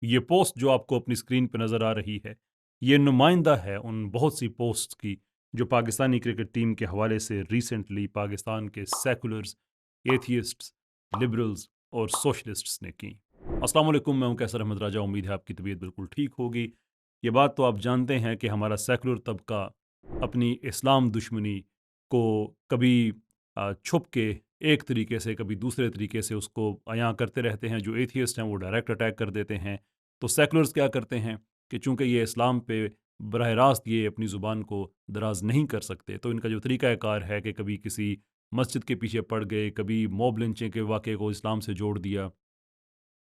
یہ پوسٹ جو آپ کو اپنی اسکرین پہ نظر آ رہی ہے، یہ نمائندہ ہے ان بہت سی پوسٹس کی جو پاکستانی کرکٹ ٹیم کے حوالے سے ریسنٹلی پاکستان کے سیکولرز، ایتھیسٹس، لبرلز اور سوشلسٹس نے کی۔ السلام علیکم، میں ہوں کیسر احمد راجہ، امید ہے آپ کی طبیعت بالکل ٹھیک ہوگی۔ یہ بات تو آپ جانتے ہیں کہ ہمارا سیکولر طبقہ اپنی اسلام دشمنی کو کبھی چھپ کے ایک طریقے سے، کبھی دوسرے طریقے سے اس کو عیاں کرتے رہتے ہیں۔ جو ایتھیسٹ ہیں وہ ڈائریکٹ اٹیک کر دیتے ہیں، تو سیکولرز کیا کرتے ہیں کہ چونکہ یہ اسلام پہ براہ راست یہ اپنی زبان کو دراز نہیں کر سکتے، تو ان کا جو طریقہ کار ہے کہ کبھی کسی مسجد کے پیچھے پڑ گئے، کبھی موب لنچنگ کے واقعے کو اسلام سے جوڑ دیا،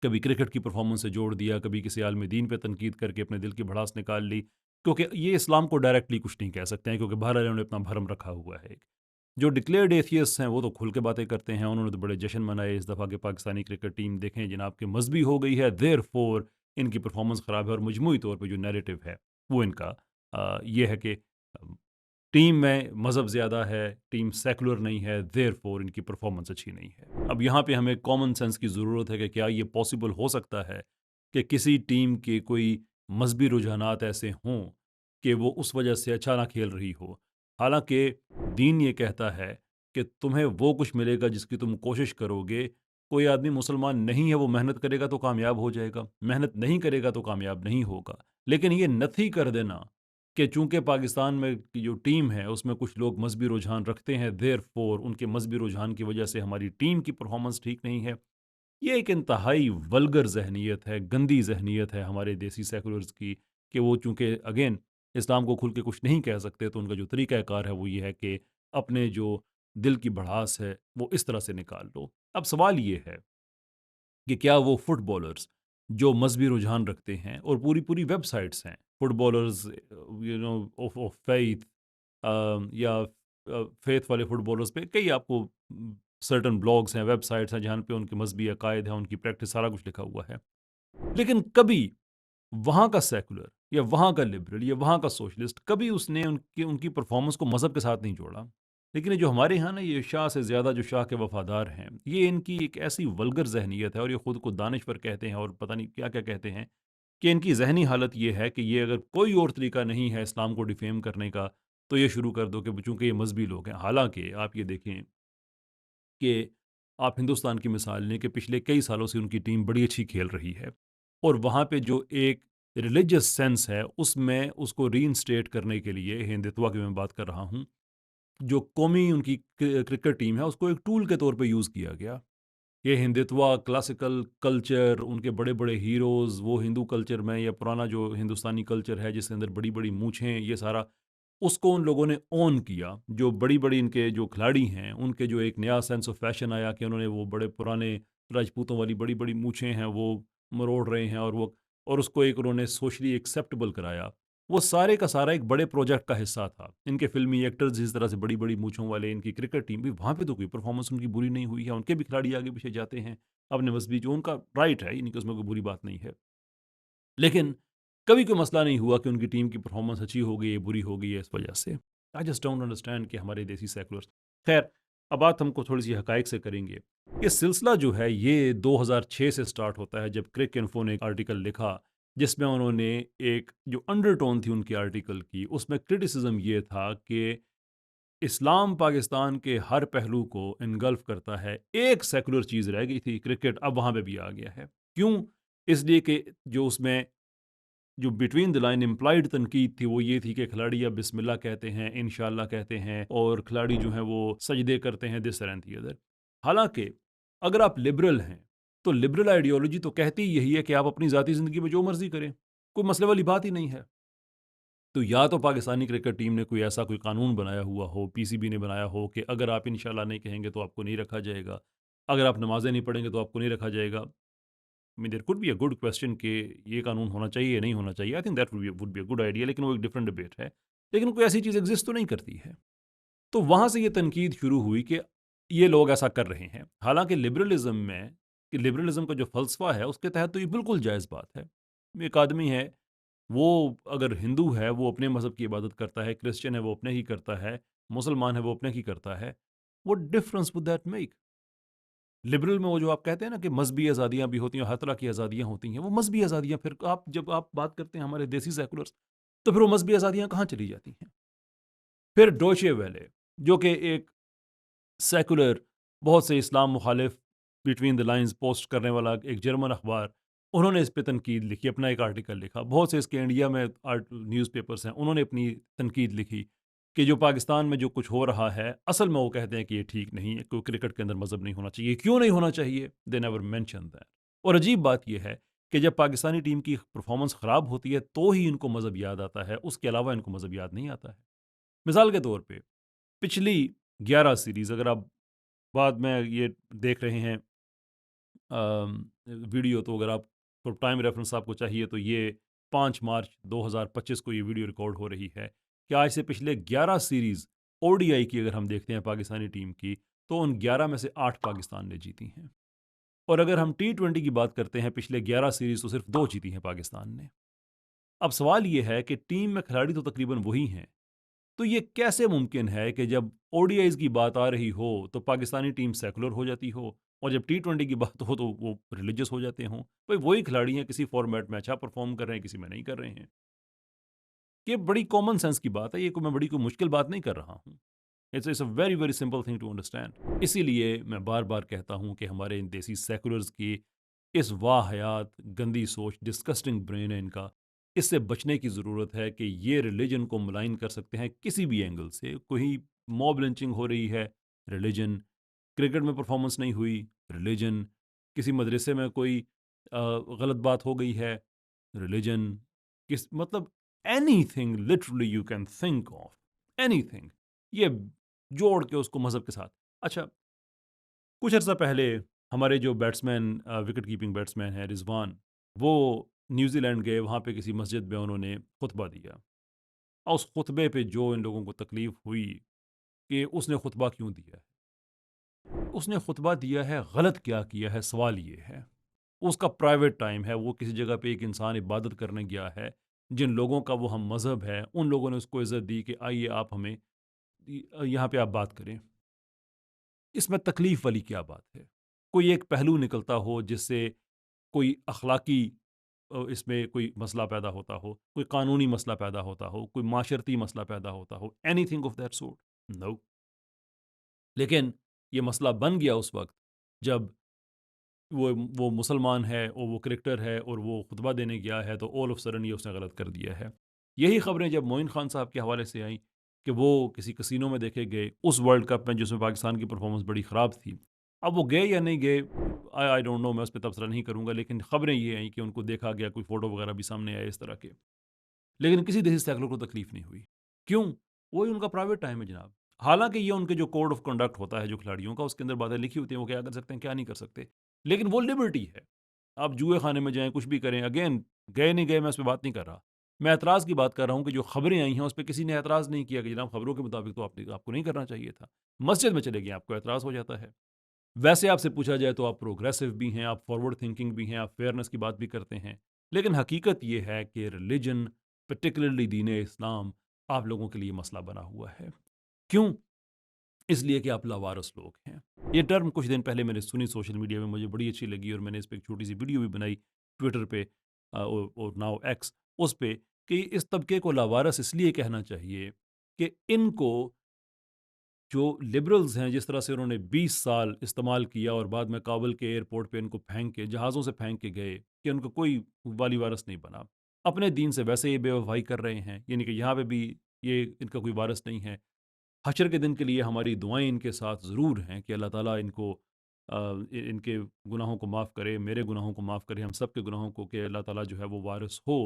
کبھی کرکٹ کی پرفارمنس سے جوڑ دیا، کبھی کسی عالم دین پہ تنقید کر کے اپنے دل کی بھڑاس نکال لی، کیونکہ یہ اسلام کو ڈائریکٹلی کچھ نہیں کہہ سکتے ہیں، کیونکہ باہر انہوں نے اپنا بھرم رکھا ہوا ہے۔ جو ڈکلیئرڈ ایتھیسٹ ہیں وہ تو کھل کے باتیں کرتے ہیں، انہوں نے تو بڑے جشن منائے اس دفعہ کہ پاکستانی کرکٹ ٹیم دیکھیں جناب کہ مذہبی ہو گئی ہے، دیر فور ان کی پرفارمنس خراب ہے، اور مجموعی طور پہ جو نیریٹو ہے وہ ان کا یہ ہے کہ ٹیم میں مذہب زیادہ ہے، ٹیم سیکولر نہیں ہے، دیر فور ان کی پرفارمنس اچھی نہیں ہے۔ اب یہاں پہ ہمیں کامن سینس کی ضرورت ہے کہ کیا یہ پاسبل ہو سکتا ہے کہ کسی ٹیم کے کوئی مذہبی رجحانات ایسے ہوں کہ وہ اس وجہ سے اچھا نہ کھیل رہی ہو، حالانکہ دین یہ کہتا ہے کہ تمہیں وہ کچھ ملے گا جس کی تم کوشش کرو گے۔ کوئی آدمی مسلمان نہیں ہے، وہ محنت کرے گا تو کامیاب ہو جائے گا، محنت نہیں کرے گا تو کامیاب نہیں ہوگا۔ لیکن یہ نفی کر دینا کہ چونکہ پاکستان میں کی جو ٹیم ہے اس میں کچھ لوگ مذہبی رجحان رکھتے ہیں، دیر فور ان کے مذہبی رجحان کی وجہ سے ہماری ٹیم کی پرفارمنس ٹھیک نہیں ہے، یہ ایک انتہائی ولگر ذہنیت ہے، گندی ذہنیت ہے ہمارے دیسی سیکولرز کی، کہ وہ چونکہ اگین اسلام کو کھل کے کچھ نہیں کہہ سکتے، تو ان کا جو طریقہ کار ہے وہ یہ ہے کہ اپنے جو دل کی بڑھاس ہے وہ اس طرح سے نکال لو۔ اب سوال یہ ہے کہ کیا وہ فٹ بالرز جو مذہبی رجحان رکھتے ہیں، اور پوری پوری ویب سائٹس ہیں فٹ بالرز آف فیتھ، یا فیتھ والے فٹ بالرز پہ کئی آپ کو سرٹن بلاگس ہیں، ویب سائٹس ہیں جہاں پہ ان کے مذہبی عقائد ہیں، ان کی پریکٹس، سارا کچھ لکھا ہوا ہے، لیکن کبھی وہاں کا سیکولر یا وہاں کا لبرل یا وہاں کا سوشلسٹ کبھی اس نے ان کی پرفارمنس کو مذہب کے ساتھ نہیں جوڑا۔ لیکن یہ جو ہمارے ہاں نا، یہ شاہ سے زیادہ جو شاہ کے وفادار ہیں، یہ ان کی ایک ایسی ولگر ذہنیت ہے، اور یہ خود کو دانشور کہتے ہیں اور پتہ نہیں کیا کیا کہتے ہیں، کہ ان کی ذہنی حالت یہ ہے کہ یہ اگر کوئی اور طریقہ نہیں ہے اسلام کو ڈیفیم کرنے کا تو یہ شروع کر دو کہ چونکہ یہ مذہبی لوگ ہیں۔ حالانکہ آپ یہ دیکھیں کہ آپ ہندوستان کی مثال لیں کہ پچھلے کئی سالوں سے ان کی ٹیم بڑی اچھی کھیل رہی ہے، اور وہاں پہ جو ایک ریلیجس سینس ہے اس میں اس کو ری انسٹیٹ کرنے کے لیے، ہندتوا کی میں بات کر رہا ہوں، جو قومی ان کی کرکٹ ٹیم ہے اس کو ایک ٹول کے طور پہ یوز کیا گیا۔ یہ ہندتوا، کلاسیکل کلچر، ان کے بڑے بڑے ہیروز، وہ ہندو کلچر میں یا پرانا جو ہندوستانی کلچر ہے جس کے اندر بڑی بڑی مونچھیں، یہ سارا اس کو ان لوگوں نے اون کیا۔ جو بڑی بڑی ان کے جو کھلاڑی ہیں ان کے جو ایک نیا سینس آف فیشن آیا کہ انہوں نے وہ بڑے پرانے راجپوتوں والی بڑی بڑی مونچھیں ہیں وہ مروڑ رہے ہیں، اور اس کو ایک انہوں نے سوشلی ایکسیپٹیبل کرایا۔ وہ سارے کا سارا ایک بڑے پروجیکٹ کا حصہ تھا۔ ان کے فلمی ایکٹرز اس طرح سے بڑی بڑی مونچھوں والے، ان کی کرکٹ ٹیم بھی وہاں پہ تو کوئی پرفارمنس ان کی بری نہیں ہوئی ہے، ان کے بھی کھلاڑی آگے پیچھے جاتے ہیں اپنے مذہبی، جو ان کا رائٹ ہے، یعنی کہ اس میں کوئی بری بات نہیں ہے، لیکن کبھی کوئی مسئلہ نہیں ہوا کہ ان کی ٹیم کی پرفارمنس اچھی ہو گئی ہے، بری ہو گئی ہے اس وجہ سے۔ آئی جسٹ ڈونٹ انڈرسٹینڈ کہ ہمارے دیسی سیکولرز، خیر اب بات ہم کو تھوڑی سی حقائق سے کریں گے۔ یہ سلسلہ جو ہے یہ 2006 سے سٹارٹ ہوتا ہے، جب کرک انفو نے ایک آرٹیکل لکھا جس میں انہوں نے ایک جو انڈر ٹون تھی ان کی آرٹیکل کی، اس میں کرٹیسزم یہ تھا کہ اسلام پاکستان کے ہر پہلو کو انگلف کرتا ہے، ایک سیکولر چیز رہ گئی تھی کرکٹ، اب وہاں پہ بھی آ گیا ہے۔ کیوں؟ اس لیے کہ جو اس میں جو بٹوین دی لائن امپلائڈ تنقید تھی وہ یہ تھی کہ کھلاڑی اب بسم اللہ کہتے ہیں، انشاءاللہ کہتے ہیں، اور کھلاڑی جو ہیں وہ سجدے کرتے ہیں، دس اینڈ دی ادر۔ حالانکہ اگر آپ لبرل ہیں تو لبرل آئیڈیالوجی تو کہتی یہی ہے کہ آپ اپنی ذاتی زندگی میں جو مرضی کریں، کوئی مسئلے والی بات ہی نہیں ہے۔ تو یا تو پاکستانی کرکٹ ٹیم نے کوئی ایسا کوئی قانون بنایا ہوا ہو، پی سی بی نے بنایا ہو کہ اگر آپ انشاءاللہ نہیں کہیں گے تو آپ کو نہیں رکھا جائے گا، اگر آپ نمازیں نہیں پڑھیں گے تو آپ کو نہیں رکھا جائے گا۔ They could be a good question کہ یہ قانون ہونا چاہیے یا نہیں ہونا چاہیے، I think that would be a good idea, لیکن وہ ایک ڈفرنٹ ڈبیٹ ہے، لیکن کوئی ایسی چیز ایگزسٹ تو نہیں کرتی ہے۔ تو وہاں سے یہ تنقید شروع ہوئی کہ یہ لوگ ایسا کر رہے ہیں، حالانکہ لبرلزم میں، کہ لبرلزم کا جو فلسفہ ہے اس کے تحت تو یہ بالکل جائز بات ہے۔ ایک آدمی ہے، وہ اگر ہندو ہے وہ اپنے مذہب کی عبادت کرتا ہے، کرسچن ہے وہ اپنے ہی کرتا ہے، مسلمان ہے وہ اپنے ہی کرتا ہے، what difference would that make؟ Liberal میں وہ جو آپ کہتے ہیں نا کہ مذہبی آزادیاں بھی ہوتی ہیں، ہر طرح کی آزادیاں ہوتی ہیں، وہ مذہبی آزادیاں پھر جب آپ بات کرتے ہیں ہمارے دیسی سیکولرز، تو پھر وہ مذہبی آزادیاں کہاں چلی جاتی ہیں؟ پھر ڈوچے ویلے جو کہ ایک سیکولر، بہت سے اسلام مخالف بٹوین دا لائنز پوسٹ کرنے والا ایک جرمن اخبار، انہوں نے اس پہ تنقید لکھی، اپنا ایک آرٹیکل لکھا. بہت سے اس کے انڈیا میں نیوز پیپرز ہیں، انہوں نے اپنی تنقید لکھی کہ جو پاکستان میں جو کچھ ہو رہا ہے اصل میں وہ کہتے ہیں کہ یہ ٹھیک نہیں ہے، کوئی کرکٹ کے اندر مذہب نہیں ہونا چاہیے. کیوں نہیں ہونا چاہیے؟ They never mention that. اور عجیب بات یہ ہے کہ جب پاکستانی ٹیم کی پرفارمنس خراب ہوتی ہے تو ہی ان کو مذہب یاد آتا ہے، اس کے علاوہ ان کو مذہب یاد نہیں آتا ہے. مثال کے طور پہ پچھلی 11 سیریز اگر آپ بعد میں یہ دیکھ رہے ہیں ویڈیو، تو اگر آپ فور ٹائم ریفرنس آپ کو چاہیے تو یہ 5 مارچ 2025 کو یہ ویڈیو ریکارڈ ہو رہی ہے کہ آج سے پچھلے 11 سیریز او ڈی آئی کی اگر ہم دیکھتے ہیں پاکستانی ٹیم کی، تو ان 11 میں سے 8 پاکستان نے جیتی ہیں. اور اگر ہم T20 کی بات کرتے ہیں، پچھلے 11 سیریز تو صرف 2 جیتی ہیں پاکستان نے. اب سوال یہ ہے کہ ٹیم میں کھلاڑی تو تقریباً وہی ہیں، تو یہ کیسے ممکن ہے کہ جب او ڈی آئیز کی بات آ رہی ہو تو پاکستانی ٹیم سیکولر ہو جاتی ہو، اور جب T20 کی بات ہو تو وہ ریلیجس ہو جاتے ہوں؟ بھائی وہی کھلاڑی ہیں، کسی فارمیٹ میں اچھا پرفارم کر رہے ہیں، کسی میں نہیں کر رہے ہیں. یہ بڑی کامن سینس کی بات ہے، یہ میں بڑی کوئی مشکل بات نہیں کر رہا ہوں. It's a very very simple thing to understand. اسی لیے میں بار بار کہتا ہوں کہ ہمارے ان دیسی سیکولرز کی اس واہیات گندی سوچ، ڈسکسٹنگ برین ہے ان کا، اس سے بچنے کی ضرورت ہے کہ یہ ریلیجن کو ملائن کر سکتے ہیں کسی بھی اینگل سے. کوئی موب لنچنگ ہو رہی ہے، ریلیجن. کرکٹ میں پرفارمنس نہیں ہوئی، ریلیجن. کسی مدرسے میں کوئی غلط بات ہو گئی ہے، ریلیجن. مطلب any thing literally you can think of, any thing, یہ جوڑ کے اس کو مذہب کے ساتھ. اچھا، کچھ عرصہ پہلے ہمارے جو بیٹسمین، وکٹ کیپنگ بیٹسمین ہیں رضوان، وہ نیوزی لینڈ گئے، وہاں پہ کسی مسجد میں انہوں نے خطبہ دیا، اور اس خطبے پہ جو ان لوگوں کو تکلیف ہوئی کہ اس نے خطبہ کیوں دیا ہے. اس نے خطبہ دیا ہے، غلط کیا کیا ہے؟ سوال یہ ہے. اس کا پرائیویٹ ٹائم ہے، وہ کسی جگہ پہ ایک انسان عبادت کرنے گیا ہے، جن لوگوں کا وہ ہم مذہب ہے ان لوگوں نے اس کو عزت دی کہ آئیے آپ ہمیں یہاں پہ آپ بات کریں. اس میں تکلیف والی کیا بات ہے؟ کوئی ایک پہلو نکلتا ہو جس سے کوئی اخلاقی اس میں کوئی مسئلہ پیدا ہوتا ہو، کوئی قانونی مسئلہ پیدا ہوتا ہو، کوئی معاشرتی مسئلہ پیدا ہوتا ہو، anything of that sort? No. لیکن یہ مسئلہ بن گیا اس وقت جب وہ مسلمان ہے اور وہ کرکٹر ہے اور وہ خطبہ دینے گیا ہے، تو آل آف سڈن یہ اس نے غلط کر دیا ہے. یہی خبریں جب معین خان صاحب کے حوالے سے آئیں کہ وہ کسی کسینو میں دیکھے گئے اس ورلڈ کپ میں جس میں پاکستان کی پرفارمنس بڑی خراب تھی. اب وہ گئے یا نہیں گئے، آئی ڈونٹ نو، میں اس پہ تبصرہ نہیں کروں گا، لیکن خبریں یہ آئیں کہ ان کو دیکھا گیا، کوئی فوٹو وغیرہ بھی سامنے آئے اس طرح کے. لیکن کسی دیسی سیکولر کو تکلیف نہیں ہوئی. کیوں؟ وہی ان کا پرائیویٹ ٹائم ہے جناب. حالانکہ یہ ان کے جو کوڈ آف کنڈکٹ ہوتا ہے جو کھلاڑیوں کا، اس کے اندر باتیں لکھی ہوتی ہیں وہ کیا کر سکتے ہیں، کیا نہیں کر سکتے. لیکن وہ لبرٹی ہے. آپ جوئے خانے میں جائیں، کچھ بھی کریں. اگین، گئے نہیں گئے میں اس پہ بات نہیں کر رہا، میں اعتراض کی بات کر رہا ہوں کہ جو خبریں آئی ہیں اس پہ کسی نے اعتراض نہیں کیا کہ جناب خبروں کے مطابق تو آپ کو نہیں کرنا چاہیے تھا. مسجد میں چلے گئے، آپ کو اعتراض ہو جاتا ہے. ویسے آپ سے پوچھا جائے تو آپ پروگریسو بھی ہیں، آپ فارورڈ تھنکنگ بھی ہیں، آپ فیئرنس کی بات بھی کرتے ہیں. لیکن حقیقت یہ ہے کہ ریلیجن، پرٹیکولرلی دین اسلام، آپ لوگوں کے لیے مسئلہ بنا ہوا ہے. کیوں؟ اس لیے کہ آپ لاوارث لوگ ہیں. یہ ٹرم کچھ دن پہلے میں نے سنی سوشل میڈیا میں، مجھے بڑی اچھی لگی، اور میں نے اس پہ ایک چھوٹی سی ویڈیو بھی بنائی ٹویٹر پہ اور ناؤ ایکس، اس پہ، کہ اس طبقے کو لاوارث اس لیے کہنا چاہیے کہ ان کو جو لبرلز ہیں جس طرح سے انہوں نے 20 سال استعمال کیا اور بعد میں کابل کے ایئرپورٹ پہ ان کو پھینک کے، جہازوں سے پھینک کے گئے، کہ ان کو کوئی والی وارث نہیں بنا. اپنے دین سے ویسے یہ بے وفائی کر رہے ہیں، یعنی کہ یہاں پہ بھی یہ ان کا کوئی وارث نہیں ہے. حشر کے دن کے لیے ہماری دعائیں ان کے ساتھ ضرور ہیں کہ اللہ تعالیٰ ان کو ان کے گناہوں کو معاف کرے، میرے گناہوں کو معاف کرے، ہم سب کے گناہوں کو، کہ اللہ تعالیٰ جو ہے وہ وارث ہو،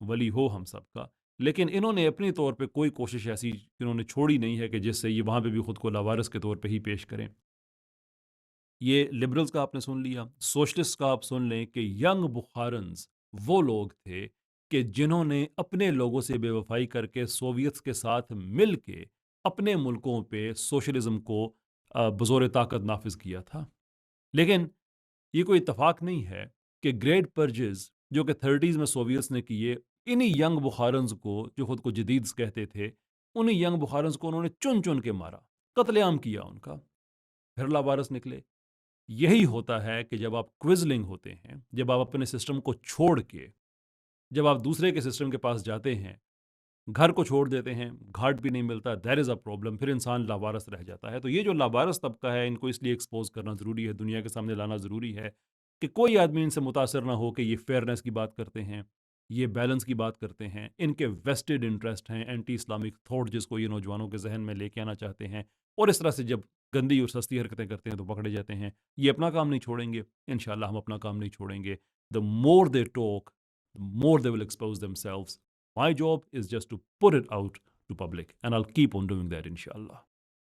ولی ہو ہم سب کا. لیکن انہوں نے اپنی طور پہ کوئی کوشش ایسی انہوں نے چھوڑی نہیں ہے کہ جس سے یہ وہاں پہ بھی خود کو لاوارث کے طور پہ ہی پیش کریں. یہ لبرلز کا آپ نے سن لیا، سوشلسٹ کا آپ سن لیں کہ ینگ بخارنز وہ لوگ تھے کہ جنہوں نے اپنے لوگوں سے بے وفائی کر کے سوویتس کے ساتھ مل کے اپنے ملکوں پہ سوشلزم کو بزور طاقت نافذ کیا تھا. لیکن یہ کوئی اتفاق نہیں ہے کہ گریٹ پرجز جو کہ 30s میں سوویتس نے کیے، انہی ینگ بخارنز کو جو خود کو جدیدز کہتے تھے، انہی ینگ بخارنز کو انہوں نے چن چن کے مارا، قتل عام کیا ان کا، پھر لاوارث نکلے. یہی ہوتا ہے کہ جب آپ کوئزلنگ ہوتے ہیں، جب آپ اپنے سسٹم کو چھوڑ کے جب آپ دوسرے کے سسٹم کے پاس جاتے ہیں، گھر کو چھوڑ دیتے ہیں، گھاٹ بھی نہیں ملتا، دیر از اے پرابلم، پھر انسان لاوارث رہ جاتا ہے۔ تو یہ جو لاوارث طبقہ ہے، ان کو اس لیے ایکسپوز کرنا ضروری ہے، دنیا کے سامنے لانا ضروری ہے کہ کوئی آدمی ان سے متاثر نہ ہو کہ یہ فیئرنیس کی بات کرتے ہیں، یہ بیلنس کی بات کرتے ہیں، ان کے ویسٹڈ انٹرسٹ ہیں، اینٹی اسلامک تھاٹ جس کو یہ نوجوانوں کے ذہن میں لے کے آنا چاہتے ہیں، اور اس طرح سے جب گندی اور سستی حرکتیں کرتے ہیں تو پکڑے جاتے ہیں۔ یہ اپنا کام نہیں چھوڑیں گے، انشاءاللہ ہم اپنا کام نہیں چھوڑیں گے۔ the more they talk, the more they will expose themselves. My job is just to put it out to public, and I'll keep on doing that, inshallah.